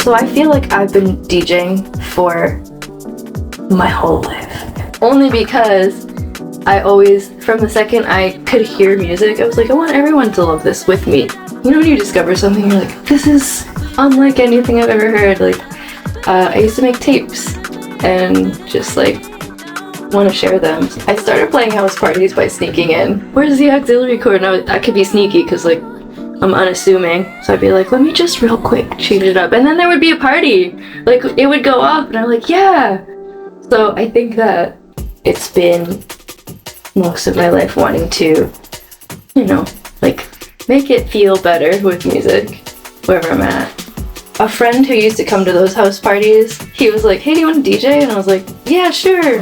So I feel like I've been DJing for my whole life. Only because I always, from the second I could hear music, I was like, I want everyone to love this with me. You know when you discover something, you're like, this is unlike anything I've ever heard. Like, I used to make tapes and just like want to share them. I started playing house parties by sneaking in. Where's the auxiliary cord? And I could be sneaky because like I'm unassuming. So I'd be like, let me just real quick change it up. And then there would be a party. Like it would go off and I'm like, yeah. So I think that it's been most of my life wanting to, you know, like make it feel better with music wherever I'm at. A friend who used to come to those house parties, he was like, hey, do you want to DJ? And I was like, yeah, sure.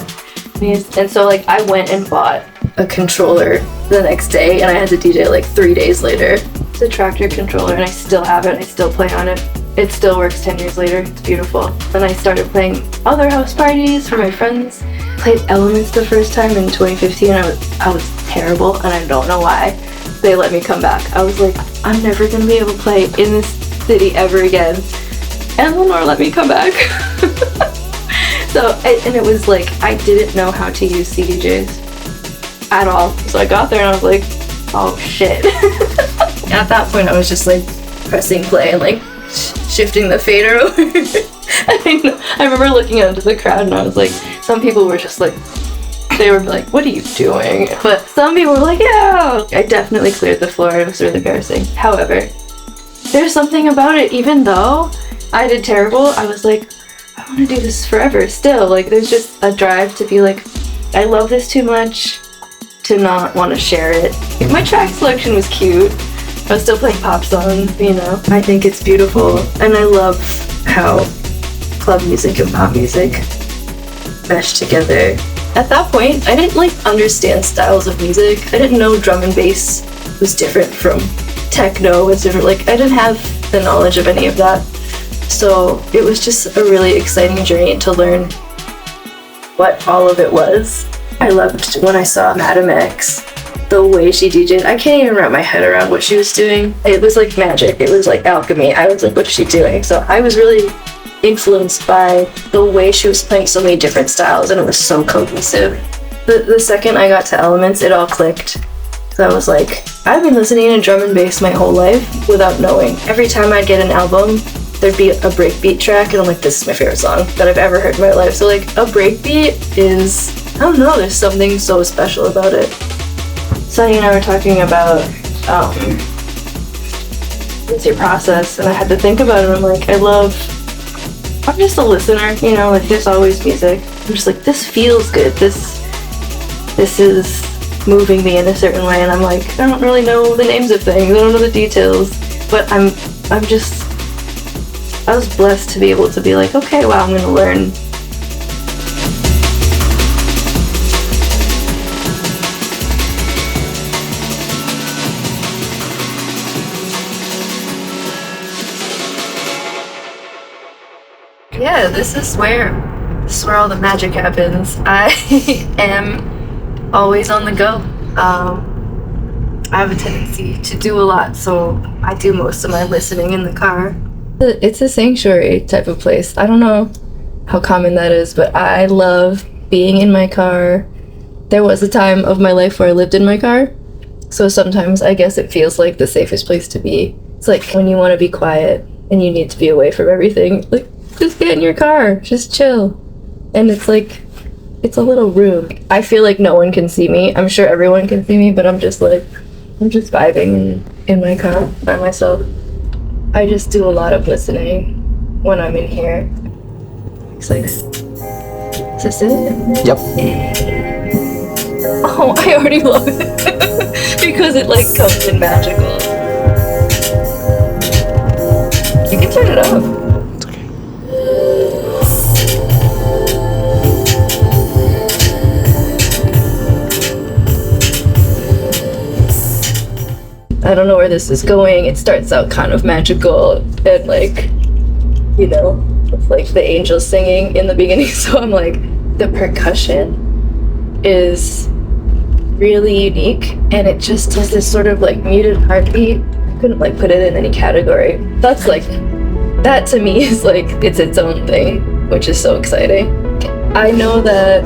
And so like I went and bought a controller the next day and I had to DJ like 3 days later. It's a tractor controller and I still have it. I still play on it. It still works 10 years later. It's beautiful. Then I started playing other house parties for my friends. Played Elements the first time in 2015. I was terrible and I don't know why they let me come back. I was like, I'm never gonna be able to play in this city ever again. And Lenore let me come back. And it was like, I didn't know how to use CDJs at all. So I got there and I was like, oh shit. At that point I was just like pressing play and like shifting the fader over. I remember looking out into the crowd and I was like, some people were just like, they were like, what are you doing? But some people were like, yeah. I definitely cleared the floor. It was really embarrassing. However, there's something about it, even though I did terrible, I was like, I want to do this forever still. Like there's just a drive to be like, I love this too much to not want to share it. My track selection was cute. I was still playing pop songs, you know. I think it's beautiful and I love how club music and pop music mesh together. At that point, I didn't like understand styles of music. I didn't know drum and bass was different from techno. It's different. Like I didn't have the knowledge of any of that. So it was just a really exciting journey to learn what all of it was. I loved when I saw Madam X, the way she DJ'd. I can't even wrap my head around what she was doing. It was like magic. It was like alchemy. I was like, what's she doing? So I was really influenced by the way she was playing so many different styles and it was so cohesive. The second I got to Elements, it all clicked. So I was like, I've been listening to drum and bass my whole life without knowing. Every time I'd get an album, there'd be a breakbeat track and I'm like, this is my favorite song that I've ever heard in my life. So like a breakbeat is, I don't know, there's something so special about it. Sunny and I were talking about what's your process, and I had to think about it. I'm like, I'm just a listener, you know, like there's always music. I'm just like, this feels good. This is moving me in a certain way, and I'm like, I don't really know the names of things. I don't know the details, but I was blessed to be able to be like, okay, wow, I'm gonna learn. Yeah, this is where all the magic happens. I am always on the go. I have a tendency to do a lot, so I do most of my listening in the car. It's a sanctuary type of place. I don't know how common that is, but I love being in my car. There was a time of my life where I lived in my car, so sometimes I guess it feels like the safest place to be. It's like when you want to be quiet and you need to be away from everything, like, just get in your car, just chill. And it's like, it's a little room. I feel like no one can see me. I'm sure everyone can see me, but I'm just vibing in my car by myself. I just do a lot of listening when I'm in here. It's like, is this it? Yep. Oh, I already love it. Because it like comes in magical. You can turn it up. I don't know where this is going. It starts out kind of magical and like, you know, with like the angels singing in the beginning. So I'm like, the percussion is really unique and it just does this sort of like muted heartbeat. I couldn't like put it in any category. That's like that to me is like, it's its own thing, which is so exciting. I know that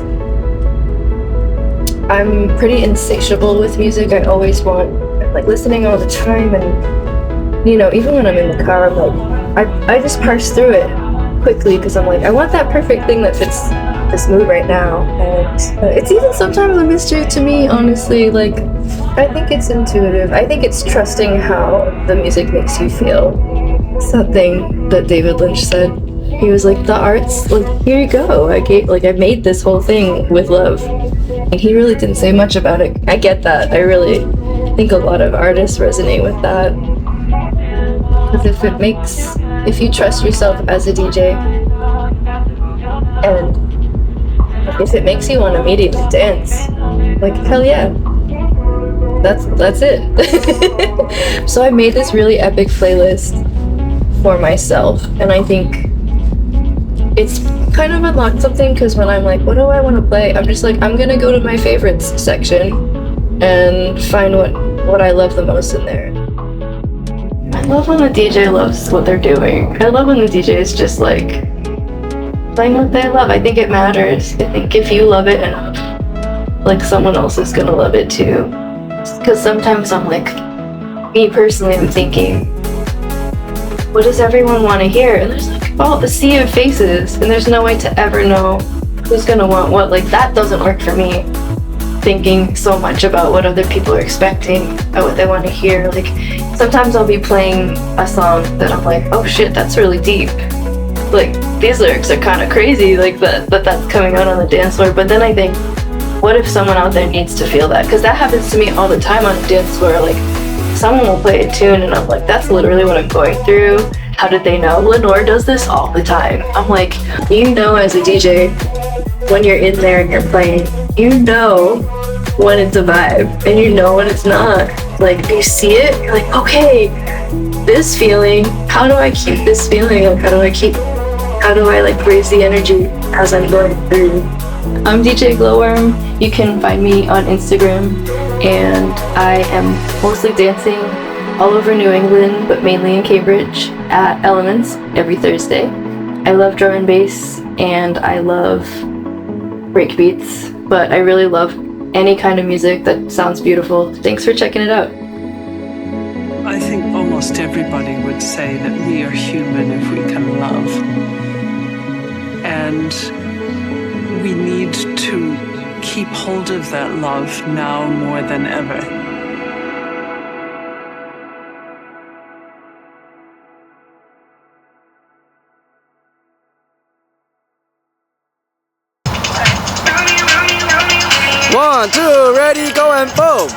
I'm pretty insatiable with music. I always want, like, listening all the time, and you know, even when I'm in the car, I'm like, I just parse through it quickly because I'm like, I want that perfect thing that fits this mood right now. And it's even sometimes a mystery to me, honestly. Like, I think it's intuitive. I think it's trusting how the music makes you feel. Something that David Lynch said. He was like, the arts, like, here you go. I made this whole thing with love. And he really didn't say much about it. I get that. I really think a lot of artists resonate with that. Because if you trust yourself as a DJ, and if it makes you want to immediately dance, like, hell yeah. That's it. So I made this really epic playlist for myself, and I think it's kind of unlocked something, because when I'm like, what do I want to play, I'm just like, I'm gonna go to my favorites section and find what I love the most in there. I love when the DJ loves what they're doing. I love when the DJ is just like playing what they love. I think it matters. I think if you love it enough, like, someone else is gonna love it too. Because sometimes I'm like, me personally, I'm thinking, what does everyone want to hear? And there's like a sea of faces, and there's no way to ever know who's gonna want what. Like, that doesn't work for me. Thinking so much about what other people are expecting and what they want to hear. Like, sometimes I'll be playing a song that I'm like, oh shit, that's really deep. Like, these lyrics are kind of crazy, like that's coming out on the dance floor. But then I think, what if someone out there needs to feel that? Because that happens to me all the time on a dance floor. Like, someone will play a tune and I'm like, that's literally what I'm going through. How did they know? Lenore does this all the time. I'm like, you know, as a DJ, when you're in there and you're playing, you know when it's a vibe and you know when it's not. Like, you see it, you're like, okay, this feeling, how do I keep this feeling? Like, how do I like raise the energy as I'm going through? I'm DJ Glowworm. You can find me on Instagram, and I am mostly dancing all over New England, but mainly in Cambridge at Elements every Thursday. I love drum and bass, and I love breakbeats, but I really love any kind of music that sounds beautiful. Thanks for checking it out. I think almost everybody would say that we are human if we can love. And we need to keep hold of that love now more than ever. One, two, ready, go, and boom!